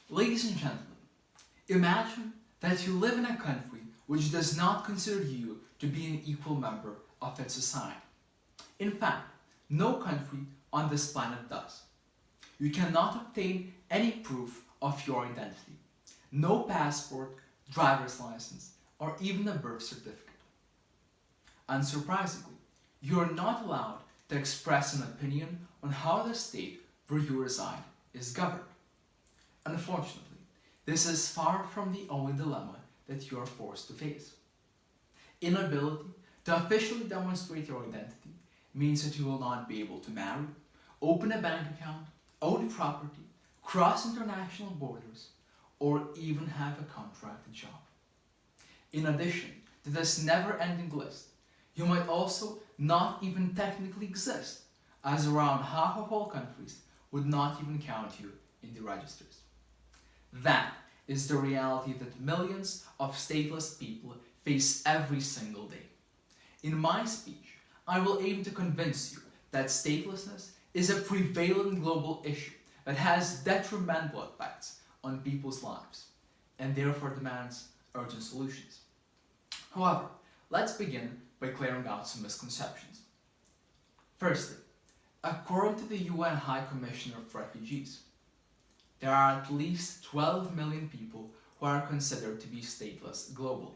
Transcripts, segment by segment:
Ladies and gentlemen, imagine that you live in a country which does not consider you to be an equal member of its society. In fact, no country on this planet does. You cannot obtain any proof of your identity. No passport, driver's license, or even a birth certificate. Unsurprisingly, you are not allowed to express an opinion on how the state where you reside is governed. Unfortunately, this is far from the only dilemma that you are forced to face. Inability to officially demonstrate your identity means that you will not be able to marry, open a bank account, own property, cross international borders, or even have a contracted job. In addition to this never-ending list, you might also not even technically exist, as around half of all countries would not even count you in the registers. That is the reality that millions of stateless people face every single day. In my speech, I will aim to convince you that statelessness is a prevalent global issue that has detrimental effects on people's lives and therefore demands urgent solutions. However, let's begin by clearing out some misconceptions. Firstly, according to the UN High Commissioner of Refugees, there are at least 12 million people who are considered to be stateless globally.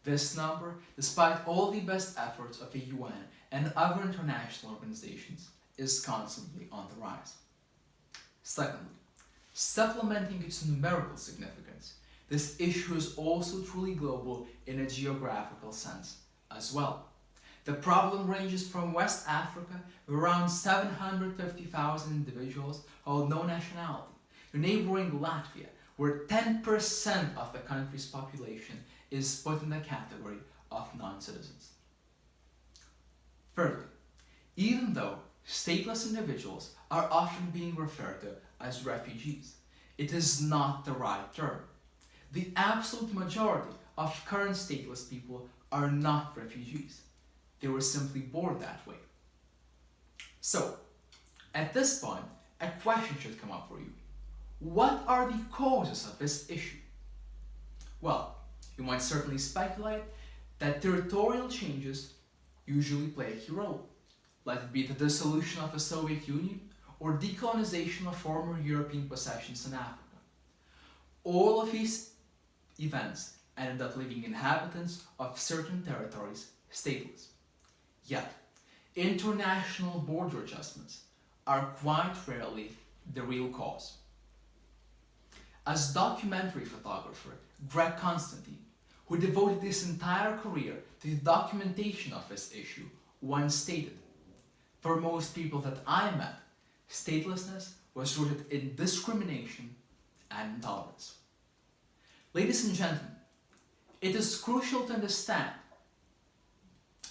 This number, despite all the best efforts of the UN and other international organizations, is constantly on the rise. Secondly, supplementing its numerical significance, this issue is also truly global in a geographical sense as well. The problem ranges from West Africa, with around 750,000 individuals hold no nationality, to neighboring Latvia, where 10% of the country's population is put in the category of non-citizens. Thirdly, even though stateless individuals are often being referred to as refugees, it is not the right term. The absolute majority of current stateless people are not refugees. They were simply born that way. So, at this point, a question should come up for you. What are the causes of this issue? Well, you might certainly speculate that territorial changes usually play a key role, let it be the dissolution of the Soviet Union or decolonization of former European possessions in Africa. All of these events ended up leaving inhabitants of certain territories stateless. Yet, international border adjustments are quite rarely the real cause. As documentary photographer Greg Constantine, who devoted his entire career to the documentation of this issue, once stated, "For most people that I met, statelessness was rooted in discrimination and intolerance." Ladies and gentlemen, it is crucial to understand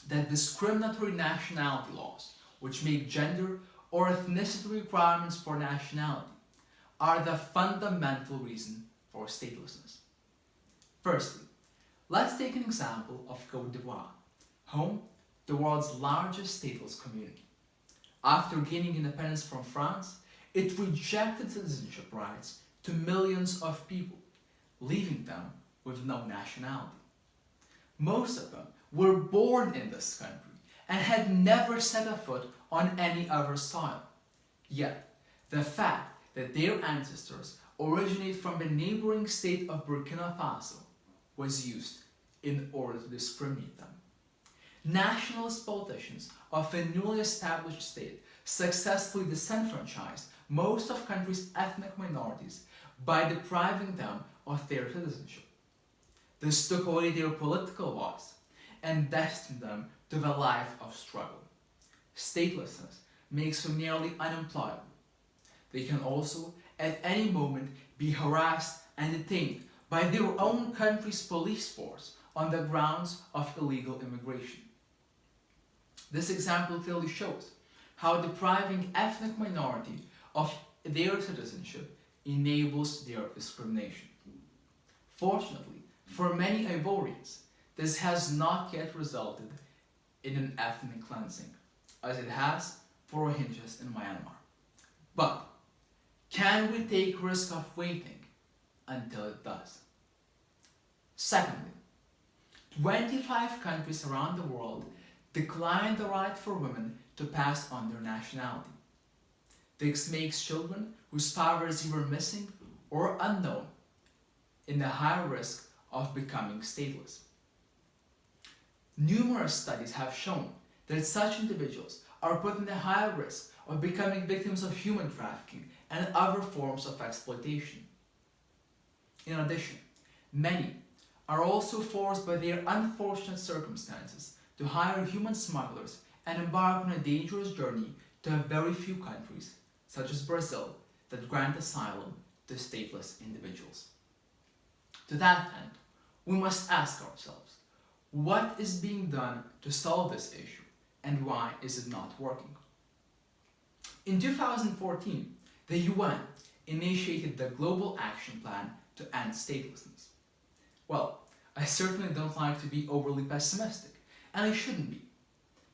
that discriminatory nationality laws, which make gender or ethnicity requirements for nationality, are the fundamental reason for statelessness. Firstly, let's take an example of Côte d'Ivoire, home to the world's largest stateless community. After gaining independence from France, it rejected citizenship rights to millions of people, leaving them with no nationality. Most of them were born in this country and had never set a foot on any other soil. Yet, the fact that their ancestors originate from the neighboring state of Burkina Faso was used in order to discriminate them. Nationalist politicians of a newly established state successfully disenfranchised most of the country's ethnic minorities by depriving them of their citizenship. This took away their political voice and destined them to the life of struggle. Statelessness makes them nearly unemployable. They can also, at any moment, be harassed and detained by their own country's police force on the grounds of illegal immigration. This example clearly shows how depriving ethnic minority of their citizenship enables their discrimination. Fortunately, for many Ivorians, this has not yet resulted in an ethnic cleansing, as it has for Rohingyas in Myanmar. But can we take risk of waiting until it does. Secondly, 25 countries around the world decline the right for women to pass on their nationality. This makes children whose father is either missing or unknown in the high risk of becoming stateless. Numerous studies have shown that such individuals are put in the high risk of becoming victims of human trafficking and other forms of exploitation. In addition, many are also forced by their unfortunate circumstances to hire human smugglers and embark on a dangerous journey to a very few countries, such as Brazil, that grant asylum to stateless individuals. To that end, we must ask ourselves, what is being done to solve this issue, and why is it not working? In 2014, the UN initiated the Global Action Plan to end statelessness. Well, I certainly don't like to be overly pessimistic, and I shouldn't be,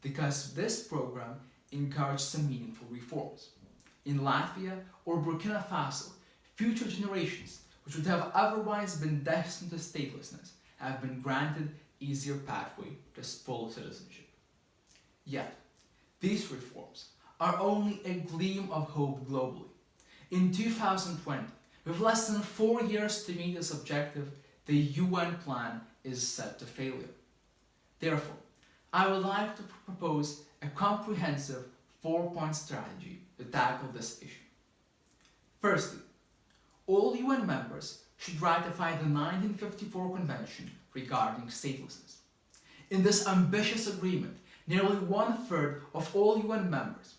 because this program encouraged some meaningful reforms. In Latvia or Burkina Faso, future generations, which would have otherwise been destined to statelessness, have been granted easier pathway to full citizenship. Yet, these reforms are only a gleam of hope globally. In 2020, with less than 4 years to meet this objective, the UN plan is set to failure. Therefore, I would like to propose a comprehensive 4-point strategy to tackle this issue. Firstly, all UN members should ratify the 1954 Convention regarding statelessness. In this ambitious agreement, nearly 1/3 of all UN members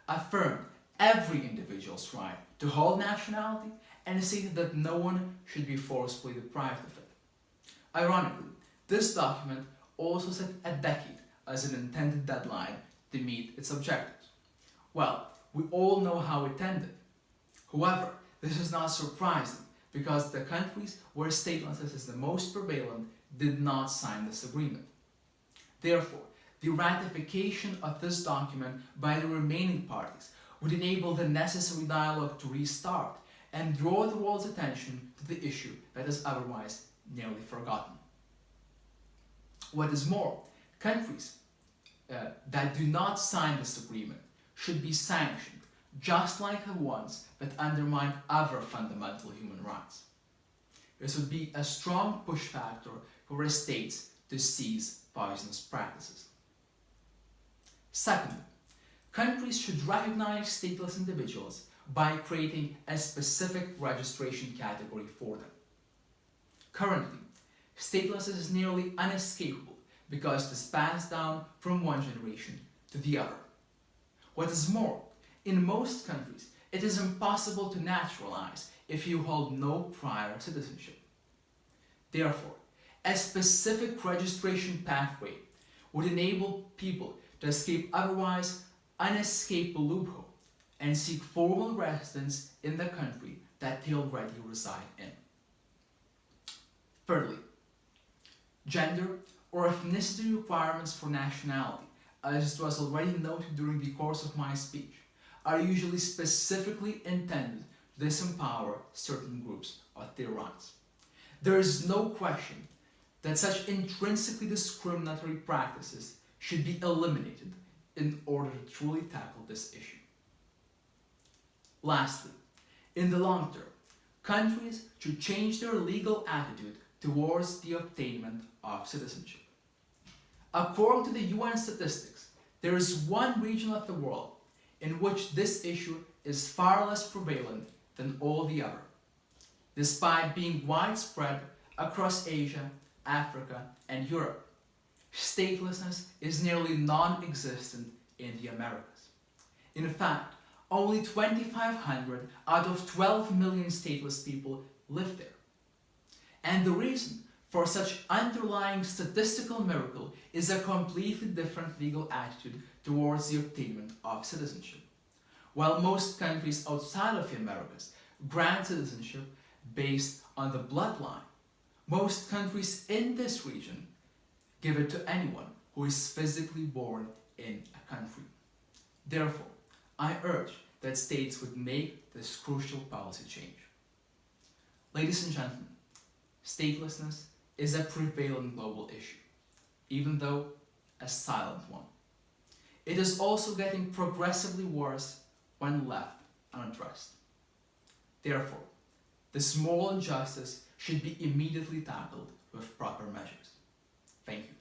affirmed every individual's right to hold nationality and stated that no one should be forcibly deprived of it. Ironically, this document also set a decade as an intended deadline to meet its objectives. Well, we all know how it ended. However, this is not surprising because the countries where statelessness is the most prevalent did not sign this agreement. Therefore, the ratification of this document by the remaining parties would enable the necessary dialogue to restart and draw the world's attention to the issue that is otherwise nearly forgotten. What is more, countries that do not sign this agreement should be sanctioned, just like the ones that undermine other fundamental human rights. This would be a strong push factor for states to cease poisonous practices. Second, countries should recognize stateless individuals by creating a specific registration category for them. Currently, statelessness is nearly unescapable because it is passed down from one generation to the other. What is more, in most countries, it is impossible to naturalize if you hold no prior citizenship. Therefore, a specific registration pathway would enable people to escape otherwise unescapable loophole and seek formal residence in the country that they already reside in. Thirdly, gender or ethnicity requirements for nationality, as was already noted during the course of my speech, are usually specifically intended to disempower certain groups of their rights. There is no question that such intrinsically discriminatory practices should be eliminated in order to truly tackle this issue. Lastly, in the long term, countries should change their legal attitude towards the obtainment of citizenship. According to the UN statistics, there is one region of the world in which this issue is far less prevalent than all the other, despite being widespread across Asia, Africa, and Europe. Statelessness is nearly non-existent in the Americas. In fact, only 2,500 out of 12 million stateless people live there. And the reason for such underlying statistical miracle is a completely different legal attitude towards the obtainment of citizenship. While most countries outside of the Americas grant citizenship based on the bloodline, most countries in this region give it to anyone who is physically born in a country. Therefore, I urge that states would make this crucial policy change. Ladies and gentlemen, statelessness is a prevalent global issue, even though a silent one. It is also getting progressively worse when left unaddressed. Therefore, this moral injustice should be immediately tackled with proper measures. Thank you.